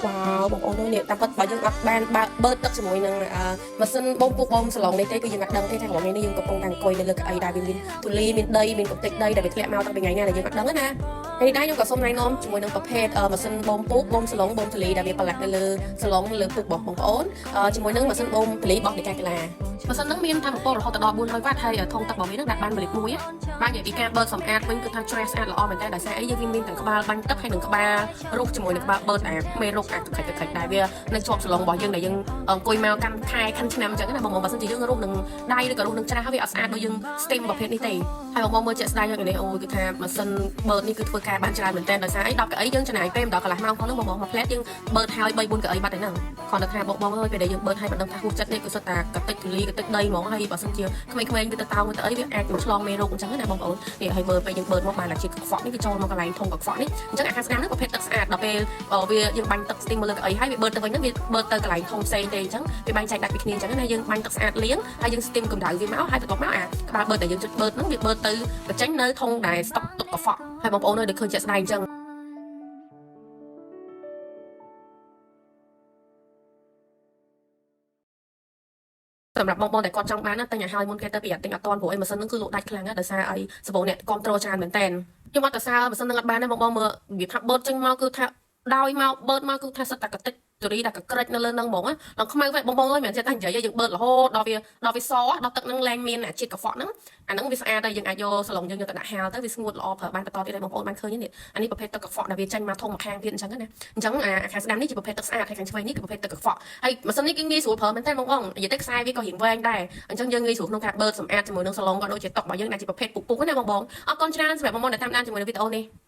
wow បងប្អូននេះតាមពិតបើយើងអត់បានបើកទឹកជាមួយនឹងម៉ាស៊ីនបូមពុកបូមសឡុងនេះទេគឺយើងអត់ដឹងទេថាក្នុងនេះយើងកំពុងតែអង្គុយនៅលើកៅអីដែលវាមានទូលីមានដីមានកម្ទេចដីដែលវាធ្លាក់មកតាំងពីថ្ងៃណាដែលយើងអត់ដឹងណាហើយដែរខ្ញុំក៏សូមណែនាំជាមួយនឹងប្រភេទម៉ាស៊ីនបូមពុកបូមសឡុងបូមទូលីដែលវាប្រឡាក់នៅលើសឡុងលើពុករបស់បងប្អូនជាមួយនឹងម៉ាស៊ីនបូមទូលីរបស់នៃការកីឡាម៉ាស៊ីនហ្នឹងមានថាមពលរហូតដល់400វ៉ាត់ហើយធុងទឹករបស់វាហ្នឹងដាក់បាន1លីត្រ1បាទនិយាយពីការបើកសម្អាតវិញគឺថាច្រេះស្អាតល្អមែនតើដោយសារអីយើងមានទាំងក្បាលបាញ់ទឹកហើយនិងក្បាលរូបជាមួយនឹងក្បាលបើកអាមេរោគអាខិចដែលវានៅជាប់សឡុងរបស់យើងដែលយើងអង្គុយមកកាន់ខែខាន់ឆ្នាំអញ្ចឹងណាបងបើសិនជាយើងរស់នឹងដៃឬក៏រស់នឹងច្រាស់វាអត់ស្អាតដូចយើង STEM ប្រភេទនេះទេហើយបងមើលជាក់ស្ដែងហ្នឹងអូគឺថាម៉ាស៊ីនបើកនេះគឺធ្វើការបានច្រើនមែនតើដោយសារអី10កៅអីយើងចំណាយពេលដល់កន្លះម៉ោងផងហ្នឹងបងមួយផ្លែតយើងបើកហើយ3 4កៅអីបាត់ហើយហ្នឹងគ្រាន់តែថាបងអើយពេលដែលយើងបើកហើយមិនដឹងថាហួសចិត្តនេះគឺសុទ្ធតែកតិចទូលីកតិចដីហ្មងហើយបើសិនជាក្មេងៗវាទៅតោងទៅអីវាអាចឆ្លងមេរោគអញ្ចឹងណាបងប្អូននេះហើយមើលពេលយើងបើកមកបានតែជាកខ្វក់នេះវាចូលមកកន្លែងធុងកខ្វក់នេះអញ្ចឹងអាហារស្អាតហ្នឹងប្រភេទទឹកស្អាតដល់ពេលវាយើងបាញ់ទឹកស្ទីមមកលើកៅអីហើយវាបើកទៅវិញហ្នឹងវាបើកទៅកន្លែងធុងផ្សេងទេអញ្ចឹងវាបាញ់ចែកដាច់ពីគ្នាអញ្ចឹងណាយើងបាញ់ទឹកស្អាតលាងហើយយើងស្ទីមកម្ដៅវាមកហើយបន្ទាប់មកអាក្បាលបើកតែយើងជិតបើកហ្នឹងវាបើកទៅបញ្ចេញនៅធុងដែលស្តុកទុកកខ្វក់ហើយបងប្អូននៅឃើញជាក់ស្ដែងអញ្ចឹងសម្រាប់បងប្អូនដែលគាត់ចង់បានណាទិញឲ្យហើយមុនគេទៅពីអត់ទិញអត់តាន់ព្រោះអីម៉ាស៊ីនហ្នឹងគឺលក់ដាច់ខ្លាំងណាស់ដោយសារអីសបោអ្នកគ្រប់ត្រូលច្រើនមែនតើខ្ញុំអត់ទៅសារម៉ាស៊ីនហ្នឹងអត់បានទេបងប្អូនមើលវាថាបឺតចេញមកគឺថាដោយមកបឺតមកគឺថាសិតតែកតិចទូរីតែកក្រិចនៅលើហ្នឹងហ្មងដល់ខ្មៅវិញបងប្អូនអើយមិនចេះតែនិយាយយើងបឺតរហូតដល់វាសដល់ទឹកហ្នឹងលែងមានជាតិកខ្វក់ហ្នឹងអាហ្នឹងវាស្អាតហើយយើងអាចយកសឡុងយើងយកទៅដាក់ហាលទៅវាស្ងួតល្អប្រើបានបន្តទៀតហើយបងប្អូនបានឃើញនេះអានេះប្រភេទទឹកកខ្វក់ដែលវាចេញមកធំមកខាងទៀតអញ្ចឹងណាអញ្ចឹងអាខាងស្ដាំនេះជាប្រភេទទឹកស្អាតហើយខាងឆ្វេងនេះគឺប្រភេទទឹកកខ្វក់ហើយម៉ាស៊ីននេះគឺងាយស្រួលប្រើមែនតើបងប្អូននិយាយទៅខ្សែវាក៏រៀងវែងដែរអញ្ចឹងយើងងាយស្រួលក្នុងការបឺតសម្អាតជាមួយនឹងសឡុងក៏ដូចជាតុករបស់យើងដែលជាប្រភេទពុកណាបងប្អូនអរគុណច្រើនសម្រាប់បងប្អូនដែលតាមដានជាមួយនឹងវីដេអូនេះ